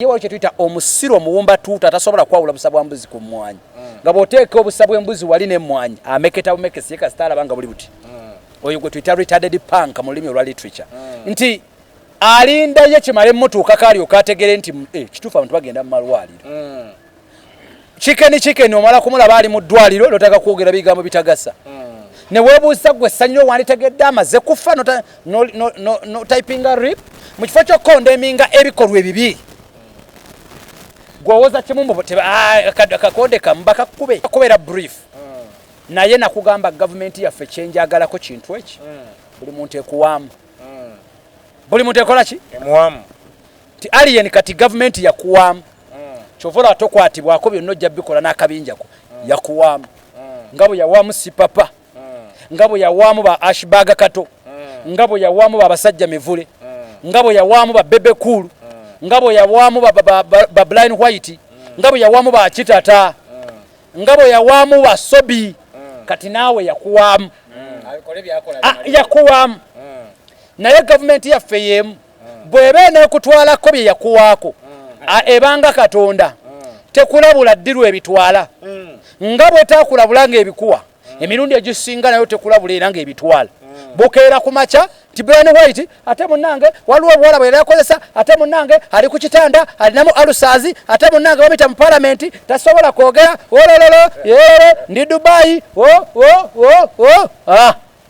Yewa kye tuyita omusiro muwumba tuuta tasobola kwawula busa bwa mbuzi ku mmwanyi nga bw'oteeka obusa bw'embuzi wali n'emmwanyi ameketa bumekesi yeka sitaalabanga buli buti oyo gwe tuyita retarded punk mu lulimi olwa literature nti alindayo kimale emmotoka kaalyoka ategere nti kituufu abantu bagenda mu malwaliro chicken omala kumulaba ali mu ddwaliro lotaka kwogera bigambo bitagasa ne weebuuza gwe sanyiro wanditegedde amaze kufa no typinga rip mu kifo ky'okondeminga ebikolwa ebibi gwowoza kimumbo akakonde kambaka kubeera brief naye nakugamba government yaffe kyenjagalako kintu eki buli muntu ekuwaamu buli muntu ekola ki emuwaamu ti alien kati government yakuwaamu kyovola tokwatibwako byonna ojja bikola n'akabinjako yakuwaamu nga bwe yawaamu sipapa nga bwe yawaamu ba ashbaga kato nga bwe yawaamu ba basajja mivule nga bwe yawaamu ba bebe kulu nga bwe yawaamu ba blind white nga bwe yawaamu ba kitata nga bwe yawaamu ba sobi kati naawe yakuwaamu yakuwaamu naye gavumenti yaffe yemu bw'eba neekutwalako bye yakuwaako ebanga katonda tekulabula ddirwa ebitwala nga bwetaakulabula ng'ebikuwa emirundi egisinga nayo tekulabula era ng'ebitwala bukeera ku makya ti blind white ate munnange waliwo obuwala bwe yakozesa ate munnange ali ku kitanda alinamu alusazi ate munnange bamita mu palamenti tasobola kwogera olololo yere ndi Dubai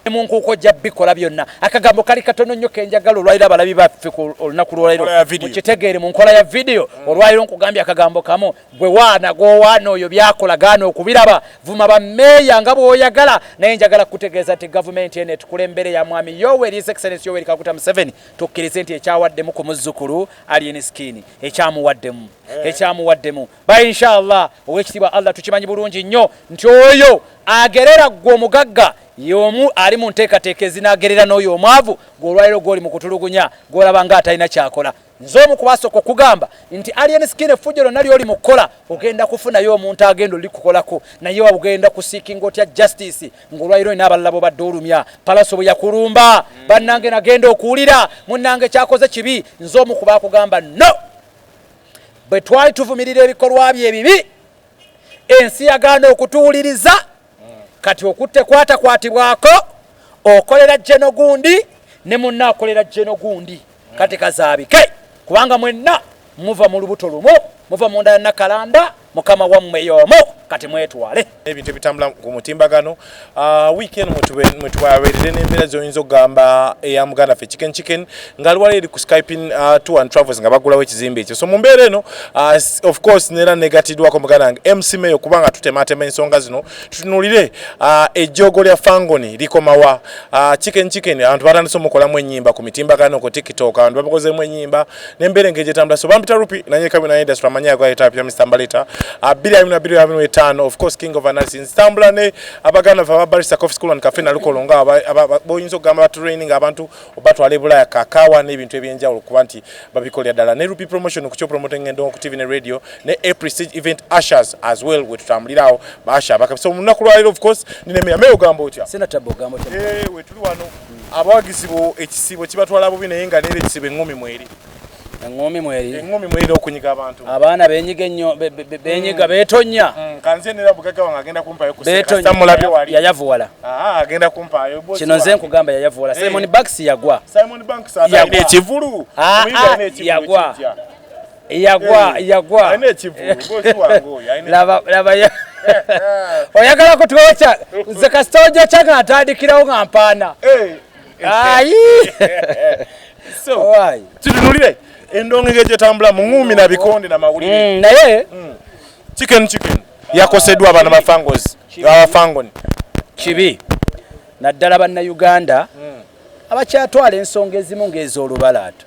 munkuuko ojja bikola byonna akagambo kali katono nnyo kenjagala olwaliro abalabi baffe ku olunaku lwolero mukitegeere mu nkola ya vidiyo olwaliro nkugambye akagambo kamu gwe waana gwowaana oyo byakola gaana okubiraba vuma bammeeya nga bw'oyagala naye njagala kutegeeza nti gavumenti eno etukulembere ya mwami Yoweri His Excellency Yoweri Kaguta Museveni tukkirize nti ekyawaddemu ku muzzukulu Alien Skin ekyamuwaddemu ba inshallah ow'ekitiibwa Allah tukimanyi bulungi nnyo nti oyo agerera gwe omugagga yomu ali mu nteekateeka ezinagerera n'oyo omwavu gw'olwaliro gw'oli mu kutulugunya gw'olaba nga atalina kyakola nze omu kubasooka okugamba nti Alien Skin effujjo lyonna ly'oli mu kukola ogenda kufunayo omuntu agenda olikukolako naye wabugenda kusiikinga otya justice ng'olwaliro n'abalala badde olumya palaso bwe yakulumba bannange nagenda okuwulira munnange kyakoze kibi nze omu kubakugamba no bwe twali tuvumirira ebikolwa bye ebibi ensi yagaana okutuwuliriza kati okutte kwatakwatibwako okolera jeno gundi ne munna akolera jeno gundi kati kazaabike kubanga mwenna muva mu lubuto lumu muva mu nda ya Nakalanda mukama wammwe y'omu kati mwetwale ebintu ebitambula ku mutimbagano weekend mutwaberere n'embeera z'oyinza okugamba eya muganda ffe chicken nga lwala eri ku skyping tour and travels nga bagulawo ekizimbe ekyo so mu mbeera eno of course neera negatiddwako muganda wange MC Mayo kubanga tutematema ensonga zino tutunulire ejjogo lya fangoni likomawa chicken abantu batandise omukolamu ennyimba ku mitimbagano ku TikTok abantu bamukozeemu ennyimba n'embeera engeri gyetambula so bampita rupi naye kabi na industry amanyi agayita pya Mr. Mbaleta of course king of analysis tambula ne abagana va barista coffee school and cafe na lukolonga boyinzo gamba training abantu obatwale bulaya kakawa n'ebintu ebyenjawulo kuba nti babikolya ddala ne rupi promotion ku kyo promoting endo ku TV ne radio ne a prestige event ushers as well we tutambulirawo basha bakabiso munaku lwaliro of course nine meyo gambo otya senator bogambo we tuli wano abawagisibo ekisibo kibatwala bubi naye nga nere ekisibo engumi mweri engumi mweri okunyiga abantu abaana benyiga ennyo benyiga beetonya kanze nera bugaga wange agenda kumpayo kuseka samulabe wali yayavuwala agenda kumpayo bosi kino nze nkugamba yayavuwala Simon Banks yagwa Simon Banks ane ekivulu yagwa ane ekivulu bosi wango laba oyagala kutwocha nze kasitoja kyanga atandikirawo nga mpaana ayi so why tudunulire endonge getambula mu ngumi na bikonde na mawulire naye chicken yakosedwa abana bafangoni kibi naddala banna Uganda abakyatwala ensonga ezimu ng'ez'olubalato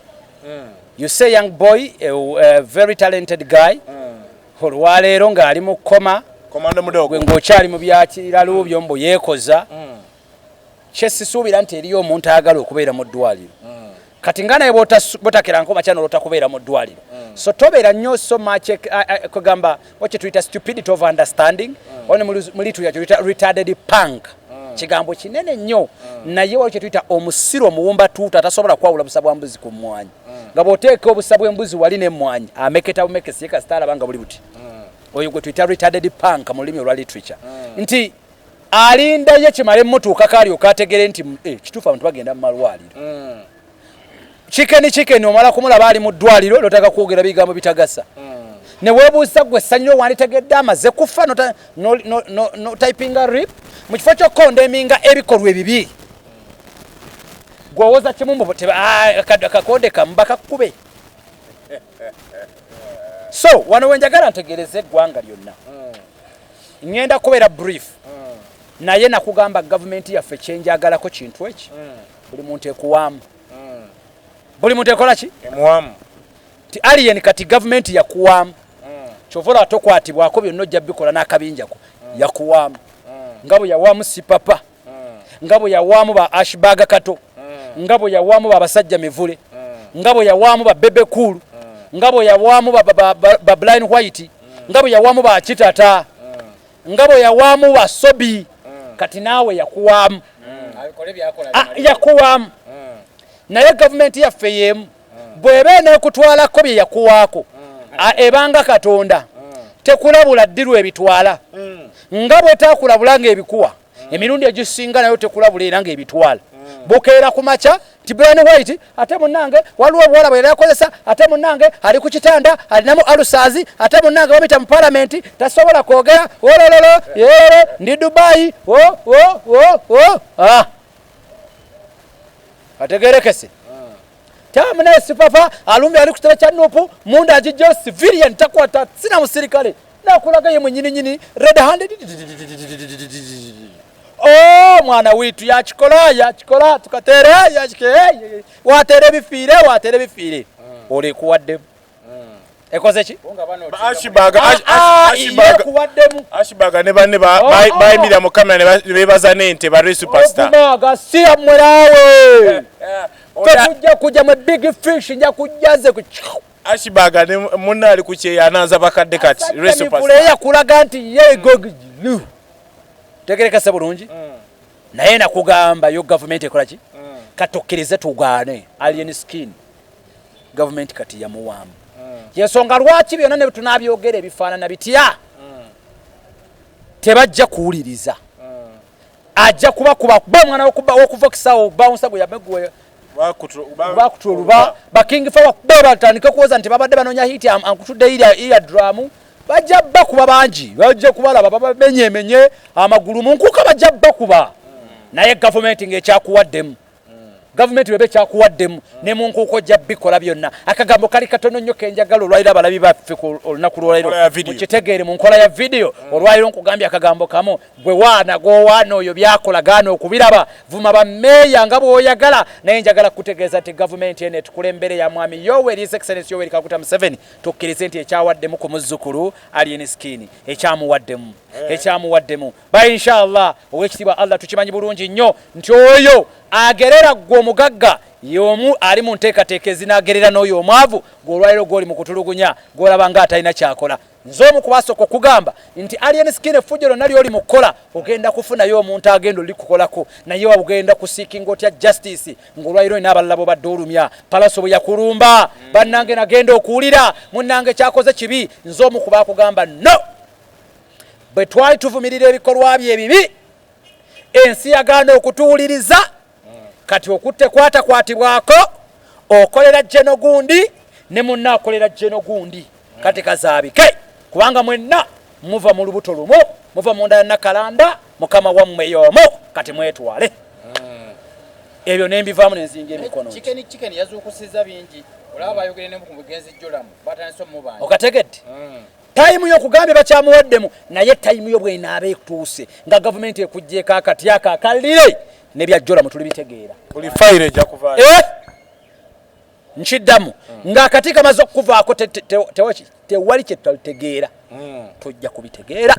you say young boy a very talented guy olwaleero ng'ali mu koma komando mudogo ng'okyali mu byakiralu byombo yeekoza kyesisuubira nti eriyo omuntu ayagala okubeera mu ddwaliro kati nga naye botakiranko makyano lotakubeera mu ddwaliro so tobeera nnyo so much kugamba wakye tuyita stupidity of understanding one mulitu yakyo tuyita retarded punk kigambo kinene nnyo naye wali kye tuyita omusiro muwumba tuuta tasobola kwawula busa bwa mbuzi ku mmwanyi nga bw'oteeka obusa bw'embuzi wali n'emmwanyi ameketa bumekesi yeka sitalabanga buli buti oyo gwe tuyita retarded punk mu lulimi olwa literature nti alindayo kimale emmotoka kaalyoka ategere nti kituufu abantu bagenda mu malwaliro chicken omala kumulaba ali mu ddwaliro lotaka kwogera bigambo bitagasa ne weebuusa gwe essanyiro wanditegedde amaze kufa no typinga rip mu kifo ky'okondeminga ebikolwa ebibi gwewoza kimumbo akakonde kamuba kakkube so wano wenjagala ntegereze eggwanga lyonna ngenda kubeera brief naye nakugamba gavumenti yaffe kyenjagalako kintu eki buli muntu ekuwaamu buli muntu ekola ki emuwaamu ti alien kati gavumenti yakuwaamu kyovola tokwatibwako byonna ojja bikola n'akabinjako yakuwaamu nga bwe yawaamu sipapa nga bwe yawaamu ba ashbaga kato nga bwe yawaamu ba basajja mivule nga bwe yawaamu ba bebe kulu nga bwe yawaamu ba blind white nga bwe yawaamu ba kitata nga bwe yawaamu ba sobi kati naawe yakuwaamu yakuwaamu naye gavumenti yaffe yemu bw'eba eneekutwalako bye yakuwaako ebanga katonda tekulabula ddirwa ebitwala nga bwetaakulabula ng'ebikuwa emirundi egisinga nayo tekulabula era ng'ebitwala bukeera ku makya ti blind white ate munnange waliwo obuwala bwe yakozesa ate munnange ali ku kitanda alinamu alusaazi ate munnange bamita mu palamenti tasobola kwogera olololo yeere ndi dubayi ategerekese tamunesi papa alumbi ali kutera kya nupu munda ajijjo civilian takwata sina musirikale nakulaga ye mwenyinyini red handed mwana witu yakikola tukatere watere bifiire oli kuwadde ekoze ki ashibaga ne banne bayimira mu kamera ne bebaza n'ente bari superstar okumaga siya mwerawe tekujja kujja mu big fish nja kujjaze ku ashibaga ne munna ali ku kyeyananza bakadde kati superstar yakulaga nti yegogilu tegerekase bulungi naye nakugamba yo gavumenti ekola ki katokkereze tugaane alien skin gavumenti kati yamuwaamu yensonga lwaki byonna ne tunabyogera ebifaanana bitya tebajja kuwuliriza ajja kuba mwana wokuva kisawo bounsa bwe yamegwe bakutuluba bakingifa bakuba batandike kuwoza nti babadde banoonya hiti ankutudde iriya dramu bajja bakuba bangi bajja kubalaba babamenyemenye amagulu mu nkuka bajja bakuba naye gavumenti ng'ekyakuwaddemu gavumenti bebe kyakuwaddemu ne mu nkuuko ojja bikola byonna akagambo kali katono nnyo kenjagala olwaliro abalabi baffe ku olunaku lwolwaliro mukitegeere mu nkola ya vidiyo olwaliro nkugambye akagambo kamu gwe waana g'owaana oyo byakola gaana okubiraba vuma bammeeya nga bw'oyagala naye njagala kutegeeza nti gavumenti eno etukulembere ya mwami Yoweri Excellence Yoweri Kaguta Museveni tukkirize nti ekyawaddemu ku muzzukulu alien skin ekyamuwaddemu ba inshallah ow'ekitiibwa Allah tukimanyi bulungi nnyo nti oyo agerera gwe omugagga y'omu ali mu nteekateeka ezinagerera n'oyo omwavu gw'olwaliro gw'oli mu kutulugunya gw'olaba ng'atalina kyakola nze omu kubasooka okugamba nti alien skin effujjo lyonna ly'oli mu kukola ogenda kufunayo omuntu agenda oli kukolako naye wagenda kusiikinga otya justice ng'olwaliro olina abalala bo badde olumya palaso bwe yakulumba bannange nagenda okuwulira munnange kyakoze kibi nze omu kubakugamba no bwe twali tuvumirira ebikolwa bye ebibi ensi yagaana okutuwuliriza kati okutte kwatakwatibwako okolera jeno gundi ne munna akolera jeno gundi kati kazaabike kubanga mwenna muva mu lubuto lumu muva munda ya nakalanda mukama wammwe y'omu kati mwetwale ebyo nembivaamu nenzinga emikono chicken yazuukusiza bingi olaba bayogere ne mu bugenzi jolamu batandise omubanja okategedde tayimu y'okugambye bakyamuwaddemu naye tayimu yo bwenaaba etuuse nga gavumenti ekuggyeko akati akakalire nebyajjola mutulibitegeera buli fayiro ejja kuvaayo nkiddamu ng'akati kamaze okuvaako tewali kye tutegeera tujja kubitegeera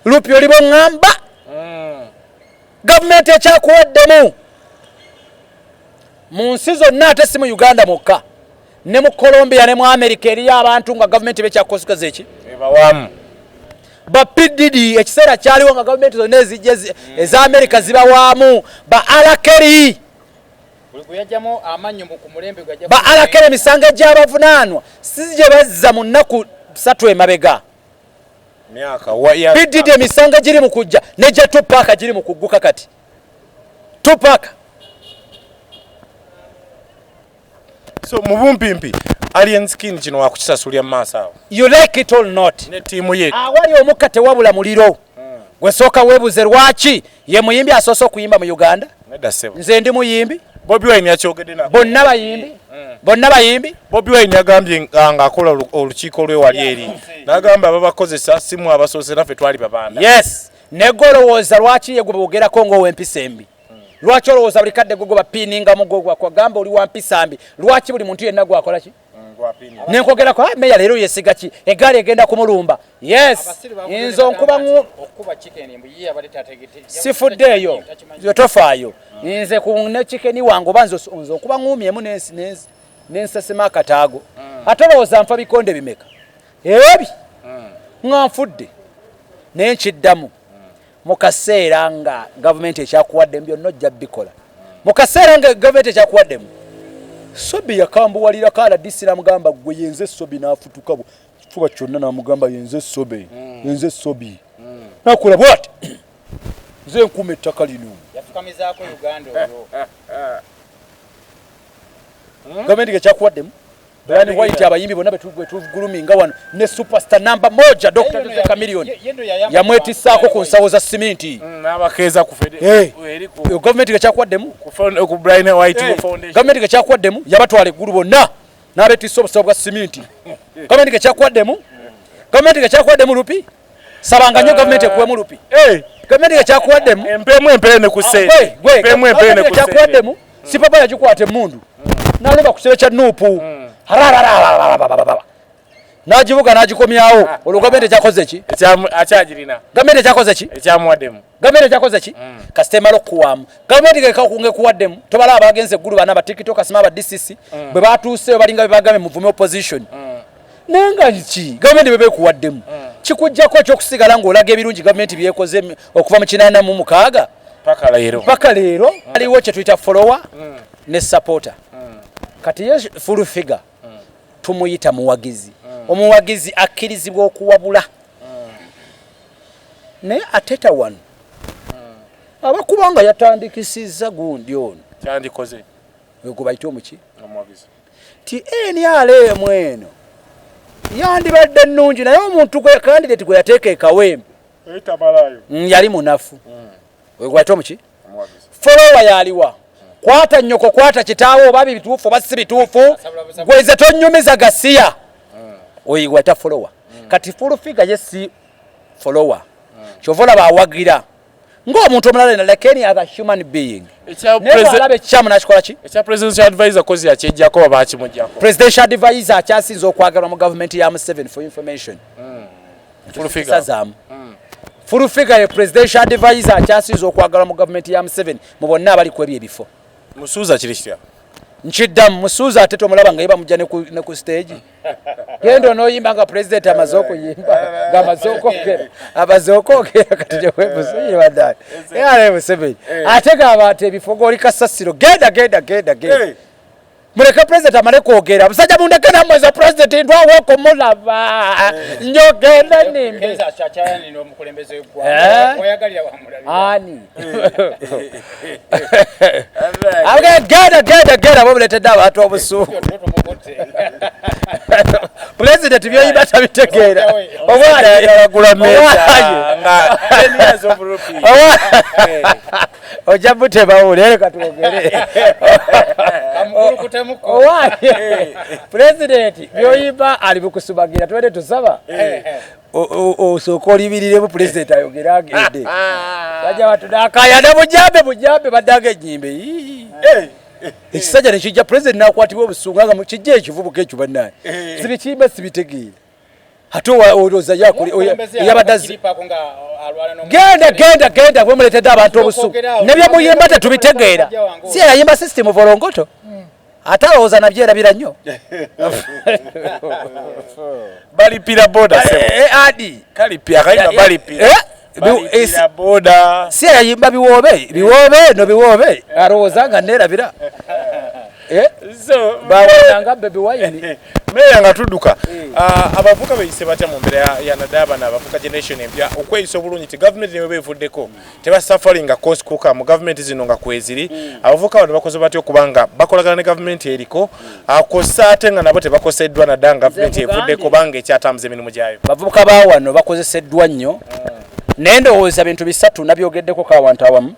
lupyo libo ŋŋamba gavumenti ekyakuwaddemu mu nsi zonna ate si mu Uganda mwokka ne mu Colombia ne mu America eriyo abantu nga gavumenti bekyakosikeza eki ebawamu ba PDD ekiseera kyaliwo nga gavumenti zonna eza America zibawaamu ba alakeri Kuyajjamo amanyo mu kumulembe gajja. Ba alakere misango gy'abavunanwa sizije bazza mu nnaku 3 emabega. Myaka wa ya. Bidide emisango giri mu kujja nejja Tupac giri mu kugguka kati. Tupac. So mubumpimpi Alien Skin kino wakukisasulya maaso awo. You like it or not. Ne tiimu ye. Awali omukka tewabula muliro. Gwe sooka weebuze lwaki ye muyimbi asoose okuyimba mu Uganda. Nedda ssebo. Nze ndi muyimbi. Bobi Wine yakyogedde nako. Bonna bayimbi. Bonna bayimbi. Bobi Wine yagambye ng'akola olukiiko lwe wali eri. N'agamba ababakozesa simu abasoose naffe twali babanda. Yes. Negolowooza lwaki ye gwe boogerako ng'ow'empisa embi. Lwaki olowooza buli kadde gwe bapiininga mu gwe gwagamba oli wa mpisa mbi. Lwaki buli muntu yenna gwakola ki? Nenkogerako meya leero yesiga ki egaali egenda kumulumba. Yes. Nzo nkuba okuba chicken mbuyi abali tategete. Sifuddeeyo. Yotofaayo. Nze ku ne chicken wange obanzo nzo nkuba ngumyemu n'ensasema akataago. Ate olowooza nfa bikonde bimeka. Ebi. Nga nfudde. Nenkiddamu. Mu kaseera nga gavumenti ekyakuwaddemu byonna ojja bikola. Mu kaseera nga gavumenti ekyakuwaddemu. Sobi yakambuwalira kala disi namugamba gwe yenze Sobi n'afutuka bo. Kifuba kyonna namugamba yenze Sobi. Yenze Sobi. Nakola bwati. Nze nkume ettaka lino. Yafukamizaako Uganda olwo. Gavumenti ekyakuwaddemu. Brian White abayimbi bonna betuguluminga wano ne superstar number moja Dr. Jose Chameleon yamwetisaako ku nsawo za siminti n'abakeeza ku gavumenti ekyakuwaddemu ku Brian White Foundation gavumenti ekyakuwaddemu yabatwala eggulu bonna n'abetisa obusawo bwa siminti gavumenti ekyakuwaddemu lupi sabanga nnyo gavumenti ekuwemu lupi gavumenti ekyakuwaddemu empemu empene ku ssente empemu empene ku ssente si papa yagikwata emmundu n'aleba ku kisebe kya Nuupu nagibuga nagikomyawo olwo gavumenti ekyakoze ki akyagirina gavumenti ekyakoze ki ekyamuwaddemu gavumenti ekyakoze ki kasitema okuwamu gavumenti ngekuwaddemu tobala abagenze eggulu bana aba TikTok asima aba DCC bwe batuuseyo balinga bebagambe muvume opposition nenga ki gavumenti bebekuwaddemu kikujjako ekyokusigala ng'olaga ebirungi gavumenti byekoze okuva mu 86 paka leero aliwo kye tuyita follower ne supporter kati ye full figure tumuyita muwagizi omuwagizi akkirizibwa okuwabula naye ateta wano abakubanga yatandikisizza gundi ono kyandikoze wego bayite omuki omuwagizi ti NRM eno yandibadde nnungi naye omuntu gwe candidate gwe yateeka ekawembe yali munafu wego bayite omuki follower yaliwa kwata nyoko kwata kitaawo babi bituufu basi bituufu gweze tonyumiza gasiya oyigwa ta follower kati full figure yesi follower chovola bawagira ng'omuntu omulala na like any other human being never chamu nakikola ki ekya presidential advisor kozi yakijjako baba kimujjako presidential advisor akyasinza okwagalwa mu government ya M7 for information full figure full figure ye presidential advisor akyasinza okwagalwa mu government ya M7 mu bonna abali ku ebifo musuuza kiri kitya nchiddamu musuuza ate tomulaba nga yeba mujja ne ku stage gendo noyimba nga president amaze okuyimba nga amaze okwogera kati gyewebusuye baddaye yale Museveni ate gaba ate ebifogo oli kasasiro genda muleke president amale kwogera musajja mundeke namweza president ntwawo okumulaba njogenda nimbe ani genda bomuletedde abantu obusuuku president byoyimba tabitegeera ojja mutebawulere katwogere president byoyimba ali bukusubagira twende tusaba osooka olibiriremu president ayogere agende bajja batudakayana bujambe baddaga ennyimbe ekisajja nekijja president nakwatibwa obusungu nga kijja ekivubuka ekyo bannaye sibikimba sibitegeera ate olowooza yabadazi genda bwemuletedde abantu obusungu nebyemuyimba tetubitegeera si yayimba system volongoto ate alowooza nabyerabira nnyo balipira boda adi kalipira kayima balipira Baitira boda. Si ayimba biwobe no biwobe. Aroza nga nerabira. So bawanga baby wine. Meya nga tudduka. Abavuka bayise batya mu mbera ya Nadaba na abavuka generation empya okweyisa obulungi ti government niwe bevuddeko. Teba suffering nga cost kuka mu government zino nga kweziri. Abavuka abantu bakoze batyo kubanga bakolagana ne government eriko. Akosa ate nga nabo tebakoseddwa na danga government evuddeko bange ekyatamze emirimu gyayo. Bavuka bawano bakozeseddwa nnyo. Nendowooza bintu bisatu nabyogeddeko kawantu awamu.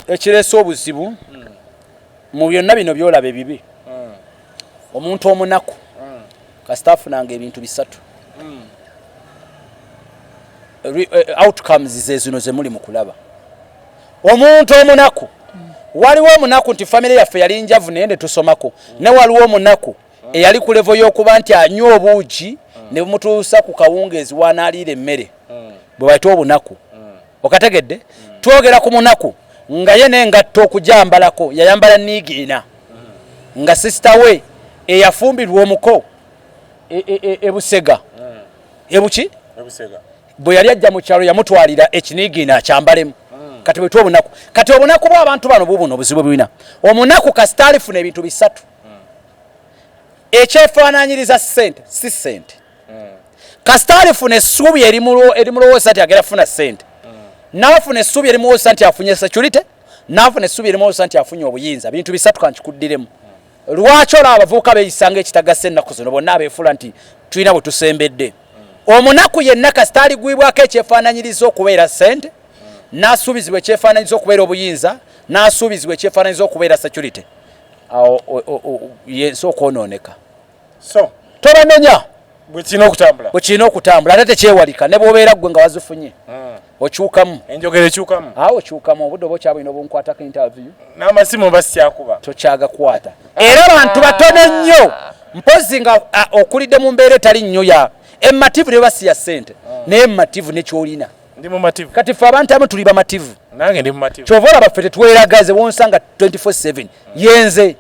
Ekireese obuzibu mu byonna bino byolaba ebibi. Omuntu omunaku kasitafu nange ebintu bisatu. Outcomes zezino ze muli mu kulaba. Omuntu omunaku waliwo omunaku nti family yaffe yali njavu nende tusomako. Ne waliwo omunaku eyali ku level y'okuba nti anywa obuugi ne bumutuusa ku kawungeezi wanaaliira emmere. Bwe bayita obunaku. Okategedde? Twogera ku munaku nga ye n'engatto okujambalako yayambala niigiina. Nga sister we eyafumbirwa omuko ebusega. Ebuki? Ebusega. Bwe yali ajja mu kyalo yamutwalira ekiniigiina akyambalemu. Kati bwe obunaku. Kati obunaku bw'abantu bano bubuno obuzibu bwina. Omunaku kasita alifuna ebintu bisatu. Ekyefaanaanyiriza ssente si ssente. Kasita alifuna essuubi erimulowooza nti agenda funa ssente. N'afuna essuubi erimulowooza nti afunye security. N'afuna essuubi erimulowooza nti afunye obuyinza. Bintu bisatu kankikuddiremu. Lwaki olaba abavubuka beeyisanga ekitagasa ennaku zino bonna abeefula nti tulina bwe tusembedde. Omunaku yenna kasita aligwibwako ekyefaanaanyiriza okubeera ssente, n'asuubizibwa ekyefaanaanyiriza okubeera obuyinza, n'asuubizibwa ekyefaanaanyiriza okubeera security. Awo yensooka onooneka. So tobanenya bwe kirina okutambula. Bwe kirina okutambula ate tekyewalika ne bw'obeera ggwe nga wazifunye. Okyukamu. Enjogera ekyukamu. Awo okyukamu obudde oba okyabulina obunkwatako interview. N'amasimu basikyakuba. Tokyagakwata. Era abantu batono nnyo. Mpozi nga okulidde mu mbeera etali nnyo ya emmativu ne basiya ssente. Naye emmativu ne kyolina. Ndi mu mativu. Kati ffe abantu abamu tuli bamativu. Nange ndi mu mativu. Kyova olaba ffe tetweragaze wonsanga 24/7. Yenze.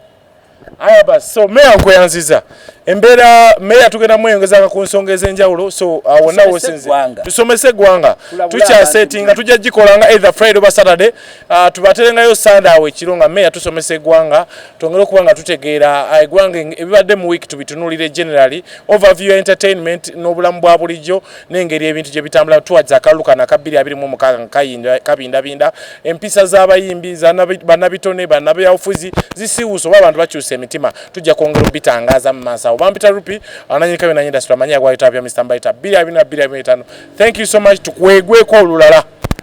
Aya basi so meya nkweyanziza. Embeera meya tugenda mweyongezanga ku nsonga ez'enjawulo so wonna wosinze. Tusomese eggwanga. Tukya settinga tujja gikolanga either Friday or Saturday. Tubaterengayo Sunday awo ekiro nga meya tusomese eggwanga. Twongere okuba nga tutegeera eggwanga ebibadde mu week tubitunuulire generally. Overview entertainment n'obulamu bwa bulijjo n'engeri ebintu gye bitambula towards akalulu kana aka 2026 kabindabinda. Empisa z'abayimbi bannabitone bannabyabufuzi zisiwusa oba abantu bakyusa emitima tujja kwongera obitangaza mu maaso. Bampita Rupi ananyika bina industry amanya gwa itapya Mr. Mbaita 2025. Thank you so much tukwegweko olulala.